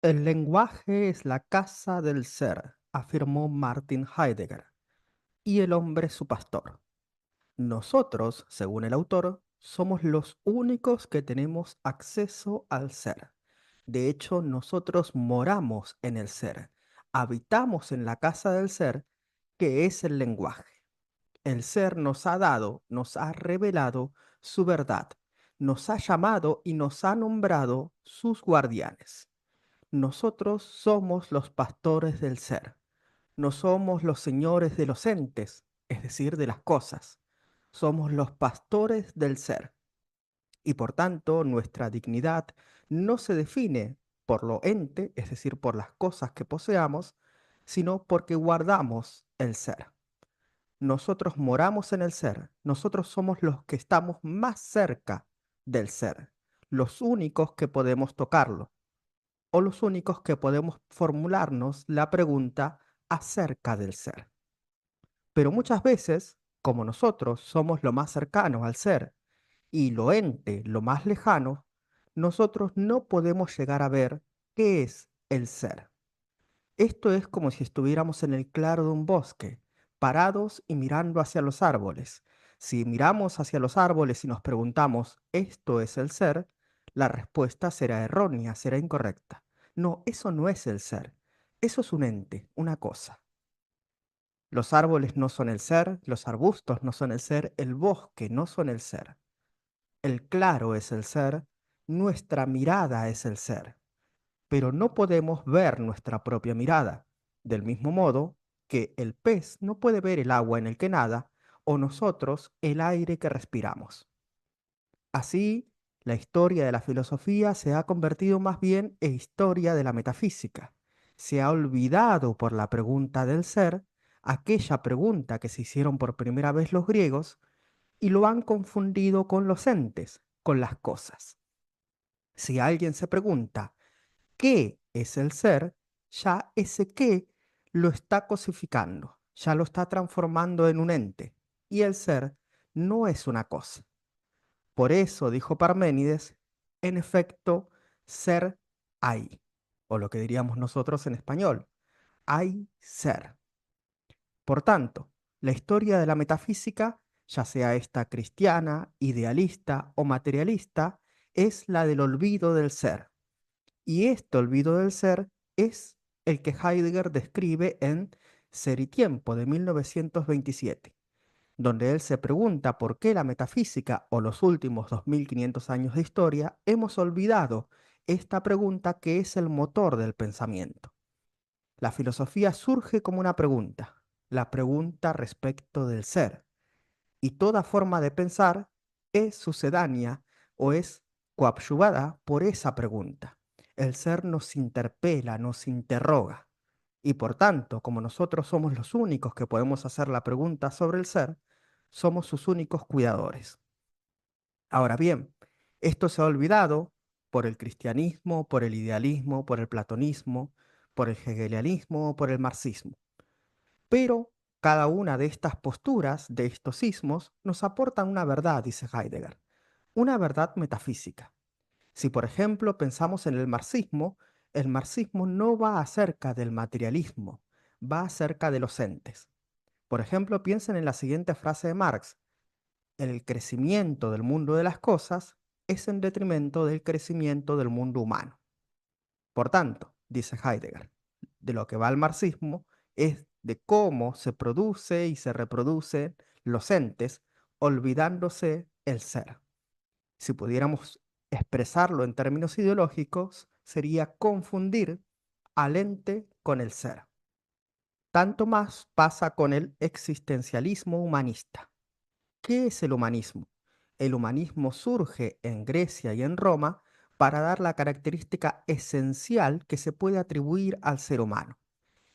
El lenguaje es la casa del ser, afirmó Martin Heidegger, y el hombre su pastor. Nosotros, según el autor, somos los únicos que tenemos acceso al ser. De hecho, nosotros moramos en el ser, habitamos en la casa del ser, que es el lenguaje. El ser nos ha dado, nos ha revelado su verdad, nos ha llamado y nos ha nombrado sus guardianes. Nosotros somos los pastores del ser. No somos los señores de los entes, es decir, de las cosas. Somos los pastores del ser. Y por tanto, nuestra dignidad no se define por lo ente, es decir, por las cosas que poseamos, sino porque guardamos el ser. Nosotros moramos en el ser. Nosotros somos los que estamos más cerca del ser, los únicos que podemos tocarlo o los únicos que podemos formularnos la pregunta acerca del ser. Pero muchas veces, como nosotros somos lo más cercano al ser y lo ente lo más lejano, nosotros no podemos llegar a ver qué es el ser. Esto es como si estuviéramos en el claro de un bosque, parados y mirando hacia los árboles. Si miramos hacia los árboles y nos preguntamos, ¿esto es el ser? La respuesta será errónea, será incorrecta. No, eso no es el ser. Eso es un ente, una cosa. Los árboles no son el ser, los arbustos no son el ser, el bosque no son el ser. El claro es el ser, nuestra mirada es el ser, pero no podemos ver nuestra propia mirada, del mismo modo que el pez no puede ver el agua en el que nada o nosotros el aire que respiramos. Así, la historia de la filosofía se ha convertido más bien en historia de la metafísica. Se ha olvidado por la pregunta del ser, aquella pregunta que se hicieron por primera vez los griegos, y lo han confundido con los entes, con las cosas. Si alguien se pregunta, ¿qué es el ser? Ya ese qué lo está cosificando, ya lo está transformando en un ente. Y el ser no es una cosa. Por eso, dijo Parménides, en efecto, ser hay, o lo que diríamos nosotros en español, hay ser. Por tanto, la historia de la metafísica, ya sea esta cristiana, idealista o materialista, es la del olvido del ser. Y este olvido del ser es el que Heidegger describe en Ser y Tiempo de 1927, donde él se pregunta por qué la metafísica o los últimos 2500 años de historia hemos olvidado esta pregunta que es el motor del pensamiento. La filosofía surge como una pregunta, la pregunta respecto del ser, y toda forma de pensar es sucedánea o es coadyuvada por esa pregunta. El ser nos interpela, nos interroga, y por tanto, como nosotros somos los únicos que podemos hacer la pregunta sobre el ser, somos sus únicos cuidadores. Ahora bien, esto se ha olvidado por el cristianismo, por el idealismo, por el platonismo, por el hegelianismo, por el marxismo. Pero cada una de estas posturas, de estos sismos, nos aportan una verdad, dice Heidegger, una verdad metafísica. Si, por ejemplo, pensamos en el marxismo no va acerca del materialismo, va acerca de los entes. Por ejemplo, piensen en la siguiente frase de Marx: el crecimiento del mundo de las cosas es en detrimento del crecimiento del mundo humano. Por tanto, dice Heidegger, de lo que va el marxismo es de cómo se produce y se reproducen los entes, olvidándose el ser. Si pudiéramos expresarlo en términos ideológicos, sería confundir al ente con el ser. Tanto más pasa con el existencialismo humanista. ¿Qué es el humanismo? El humanismo surge en Grecia y en Roma para dar la característica esencial que se puede atribuir al ser humano.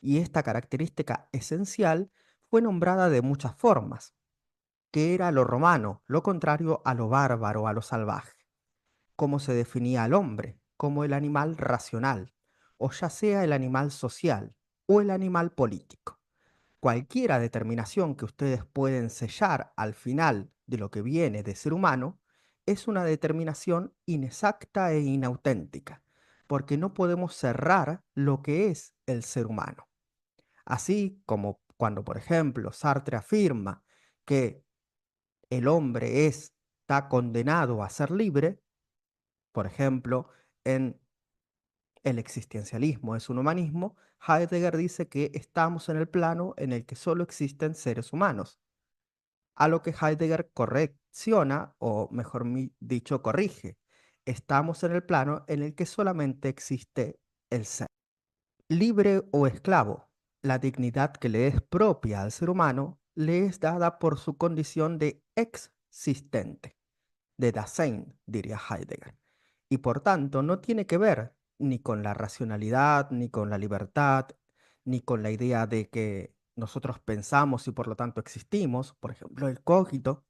Y esta característica esencial fue nombrada de muchas formas, que era lo romano, lo contrario a lo bárbaro, a lo salvaje. Cómo se definía al hombre, como el animal racional, o ya sea el animal social o el animal político. Cualquiera determinación que ustedes pueden sellar al final de lo que viene de ser humano es una determinación inexacta e inauténtica, porque no podemos cerrar lo que es el ser humano. Así como cuando, por ejemplo, Sartre afirma que el hombre está condenado a ser libre, por ejemplo, en el existencialismo es un humanismo, Heidegger dice que estamos en el plano en el que solo existen seres humanos, a lo que Heidegger correcciona, o mejor dicho, corrige. Estamos en el plano en el que solamente existe el ser. Libre o esclavo, la dignidad que le es propia al ser humano le es dada por su condición de existente, de Dasein, diría Heidegger, y por tanto no tiene que ver ni con la racionalidad, ni con la libertad, ni con la idea de que nosotros pensamos y por lo tanto existimos, por ejemplo, el cogito,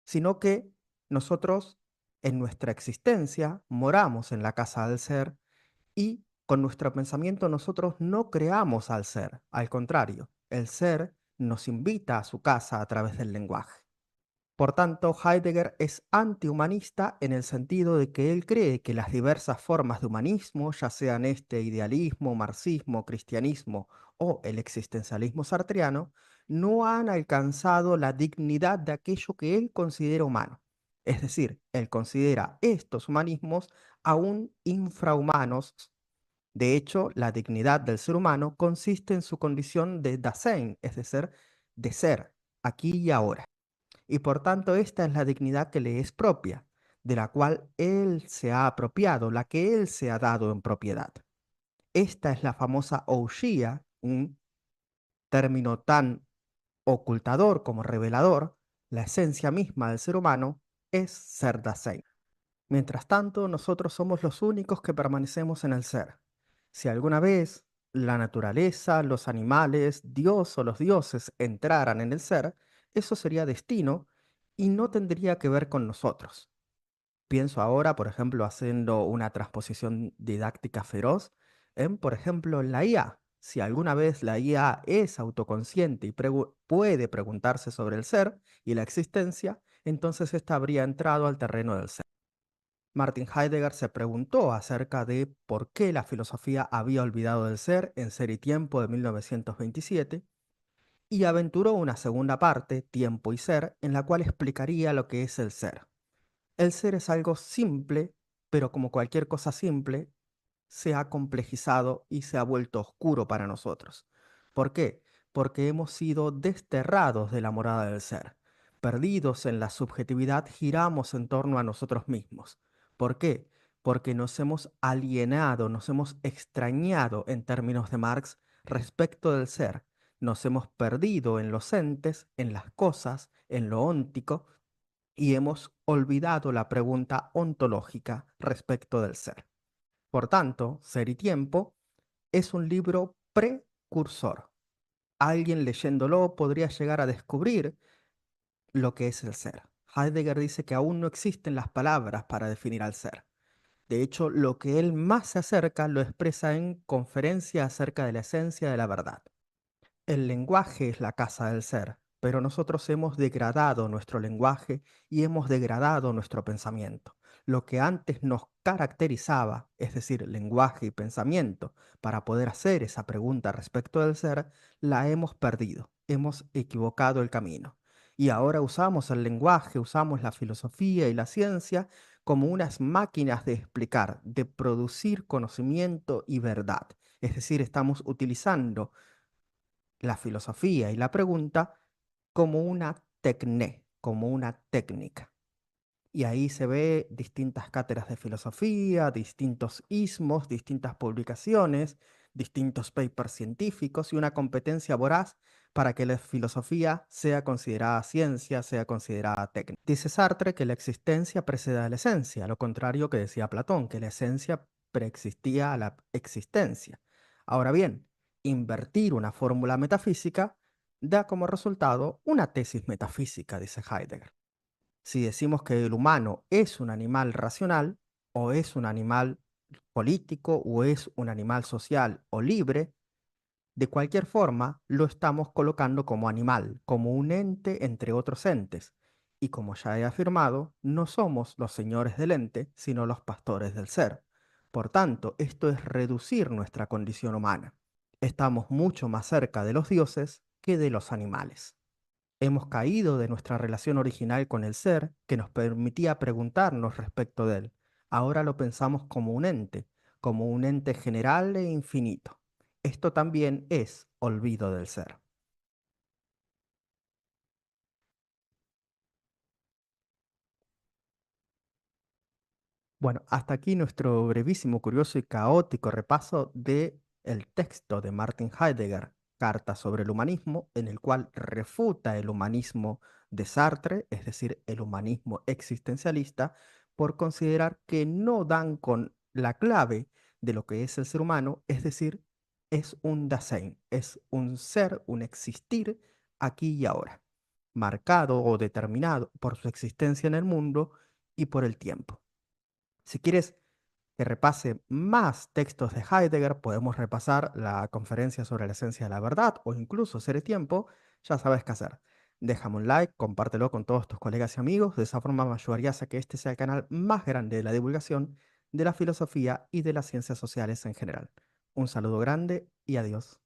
sino que nosotros en nuestra existencia moramos en la casa del ser y con nuestro pensamiento nosotros no creamos al ser, al contrario, el ser nos invita a su casa a través del lenguaje. Por tanto, Heidegger es antihumanista en el sentido de que él cree que las diversas formas de humanismo, ya sean este idealismo, marxismo, cristianismo o el existencialismo sartreano, no han alcanzado la dignidad de aquello que él considera humano. Es decir, él considera estos humanismos aún infrahumanos. De hecho, la dignidad del ser humano consiste en su condición de Dasein, es decir, de ser, aquí y ahora. Y por tanto, esta es la dignidad que le es propia, de la cual él se ha apropiado, la que él se ha dado en propiedad. Esta es la famosa ousia, un término tan ocultador como revelador. La esencia misma del ser humano es ser Dasein. Mientras tanto, nosotros somos los únicos que permanecemos en el ser. Si alguna vez la naturaleza, los animales, Dios o los dioses entraran en el ser, eso sería destino y no tendría que ver con nosotros. Pienso ahora, por ejemplo, haciendo una transposición didáctica feroz en, por ejemplo, la IA. Si alguna vez la IA es autoconsciente y puede preguntarse sobre el ser y la existencia, entonces ésta habría entrado al terreno del ser. Martin Heidegger se preguntó acerca de por qué la filosofía había olvidado del ser en Ser y Tiempo de 1927 y aventuró una segunda parte, Tiempo y Ser, en la cual explicaría lo que es el ser. El ser es algo simple, pero como cualquier cosa simple, se ha complejizado y se ha vuelto oscuro para nosotros. ¿Por qué? Porque hemos sido desterrados de la morada del ser. Perdidos en la subjetividad, giramos en torno a nosotros mismos. ¿Por qué? Porque nos hemos alienado, nos hemos extrañado en términos de Marx respecto del ser. Nos hemos perdido en los entes, en las cosas, en lo óntico, y hemos olvidado la pregunta ontológica respecto del ser. Por tanto, Ser y Tiempo es un libro precursor. Alguien leyéndolo podría llegar a descubrir lo que es el ser. Heidegger dice que aún no existen las palabras para definir al ser. De hecho, lo que él más se acerca lo expresa en Conferencia acerca de la esencia de la verdad. El lenguaje es la casa del ser, pero nosotros hemos degradado nuestro lenguaje y hemos degradado nuestro pensamiento. Lo que antes nos caracterizaba, es decir, lenguaje y pensamiento, para poder hacer esa pregunta respecto del ser, la hemos perdido, hemos equivocado el camino. Y ahora usamos el lenguaje, usamos la filosofía y la ciencia como unas máquinas de explicar, de producir conocimiento y verdad. Es decir, estamos utilizando la filosofía y la pregunta como una tecné, como una técnica. Y ahí se ve distintas cátedras de filosofía, distintos ismos, distintas publicaciones, distintos papers científicos y una competencia voraz para que la filosofía sea considerada ciencia, sea considerada técnica. Dice Sartre que la existencia precede a la esencia, lo contrario que decía Platón, que la esencia preexistía a la existencia. Ahora bien, invertir una fórmula metafísica da como resultado una tesis metafísica, dice Heidegger. Si decimos que el humano es un animal racional, o es un animal político, o es un animal social o libre, de cualquier forma lo estamos colocando como animal, como un ente entre otros entes. Y como ya he afirmado, no somos los señores del ente, sino los pastores del ser. Por tanto, esto es reducir nuestra condición humana. Estamos mucho más cerca de los dioses que de los animales. Hemos caído de nuestra relación original con el ser que nos permitía preguntarnos respecto de él. Ahora lo pensamos como un ente general e infinito. Esto también es olvido del ser. Bueno, hasta aquí nuestro brevísimo, curioso y caótico repaso de el texto de Martin Heidegger, Carta sobre el humanismo, en el cual refuta el humanismo de Sartre, es decir, el humanismo existencialista, por considerar que no dan con la clave de lo que es el ser humano, es decir, es un Dasein, es un ser, un existir aquí y ahora, marcado o determinado por su existencia en el mundo y por el tiempo. Si quieres que repase más textos de Heidegger, podemos repasar la conferencia sobre la esencia de la verdad o incluso Ser y Tiempo, ya sabes qué hacer. Déjame un like, compártelo con todos tus colegas y amigos, de esa forma me ayudarías a que este sea el canal más grande de la divulgación de la filosofía y de las ciencias sociales en general. Un saludo grande y adiós.